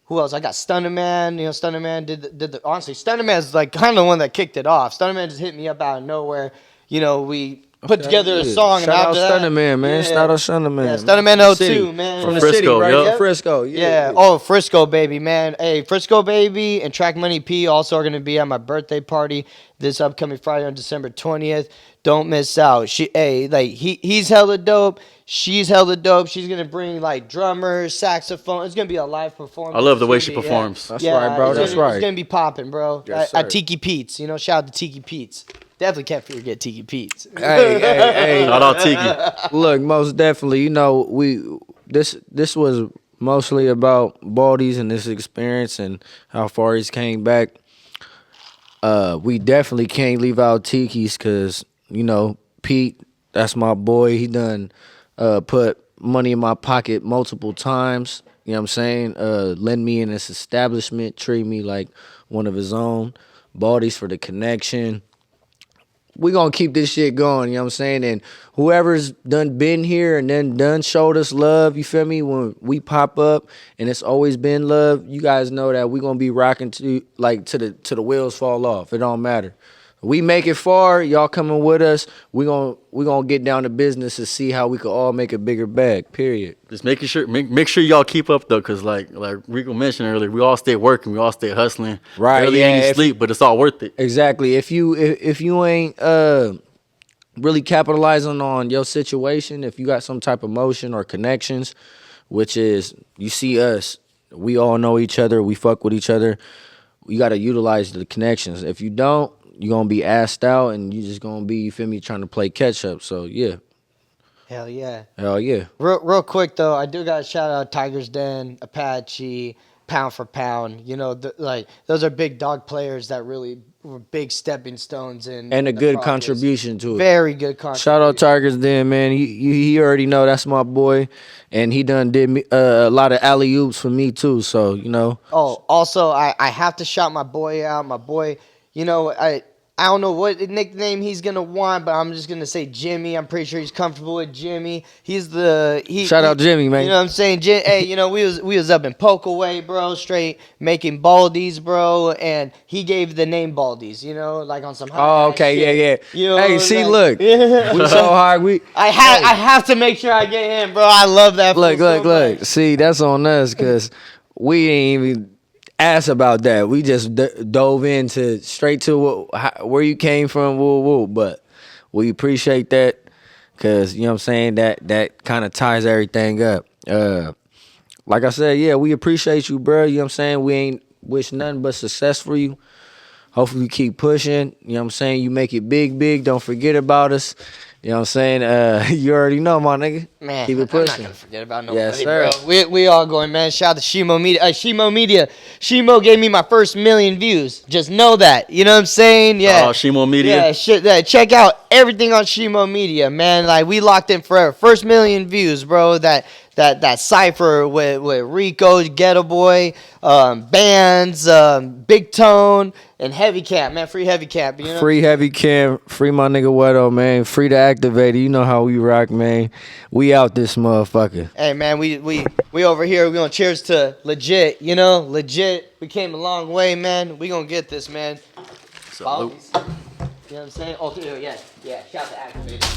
who else? I got Stunner Man. You know, Stunner Man did the honestly, Stunner Man's like kind of the one that kicked it off. Stunner Man just hit me up out of nowhere. You know, we put together a song. Shout out Stunner Man, man. Shout out Stunner Man. Yeah, Stunner Man 02, man. From the Frisco, city, right? yep. Yeah. Frisco, Yeah. Oh, Frisco, baby, man. Hey, Frisco, baby, and Track Money P also are going to be at my birthday party this upcoming Friday on December 20th. Don't miss out. He's hella dope. She's hella dope. She's going to bring, like, drummers, saxophone. It's going to be a live performance. I love the way she performs. That's right, bro. That's right. It's going to be popping, bro. Yes, at sir. Tiki Pete's. You know, shout out to Tiki Pete's. Definitely can't forget Tiki Pete's. Hey. Shout out Tiki. Look, most definitely, you know, this was mostly about Baldys and this experience and how far he's came back. We definitely can't leave out Tiki's because, you know, Pete, that's my boy. He done put money in my pocket multiple times. You know what I'm saying? Lend me in this establishment, treat me like one of his own. Baldys for the connection. We gonna keep this shit going, you know what I'm saying? And whoever's been here and then done showed us love, you feel me? When we pop up and it's always been love, you guys know that we gonna be rocking to the wheels fall off. It don't matter. We make it far, y'all coming with us. We gonna get down to business to see how we could all make a bigger bag. Period. Just making sure, make sure y'all keep up though, cause like Rico mentioned earlier, we all stay working, we all stay hustling. Right, Barely yeah, any sleep, but it's all worth it. Exactly. If you ain't really capitalizing on your situation, if you got some type of motion or connections, which is you see us, we all know each other, we fuck with each other. You got to utilize the connections. If you don't, you're going to be assed out and you just going to be, you feel me, trying to play catch up. So, yeah. Hell yeah. Hell yeah. Real quick, though, I do got to shout out Tiger's Den, Apache, Pound for Pound. You know, those are big dog players that really were big stepping stones in. And a the good progress. contribution to it. Very good contribution. Shout out Tigers Den, man. He already know that's my boy. And he done did me, a lot of alley-oops for me, too. So, you know. Oh, also, I have to shout my boy out. My boy, you know, I don't know what nickname he's going to want, but I'm just going to say Jimmy. I'm pretty sure he's comfortable with Jimmy. Shout out Jimmy, man. You know what I'm saying? Hey, you know, we was up in Pokeway, bro, straight making Baldys, bro, and he gave the name Baldys, you know, like on some high okay, shit. yeah. You know, Hey, see, like, look. We so hard. I have to make sure I get him, bro. I love that. Look. See, that's on us because we ain't even ask about that. We just dove into straight to where you came from, woo. But we appreciate that because, you know what I'm saying, that kind of ties everything up. Like I said, yeah, we appreciate you, bro. You know what I'm saying? We ain't wish nothing but success for you. Hopefully you keep pushing. You know what I'm saying? You make it big. Don't forget about us. You know what I'm saying? You already know, my nigga. Man, keep it I'm pushing. not gonna forget about nobody, Yes, sir. bro. We all going, man. Shout out to Shimo Media. Shimo Media. Shimo gave me my first 1 million views. Just know that. You know what I'm saying? Yeah. Oh, Shimo Media. Yeah, check out everything on Shimo Media, man. Like, we locked in forever. First 1 million views, bro. That that cypher with Rico, Ghetto Boy, Bands, Big Tone, and Heavy Camp, man. Free Heavy Camp, you know. Free Heavy Camp, free my nigga Wedo, man. Free the activator. You know how we rock, man. We out this motherfucker. Hey man, we over here. We gonna cheers to legit, you know, legit. We came a long way, man. We gonna get this, man. Salute. Baldys. You know what I'm saying? Oh, yeah. Shout out to activator.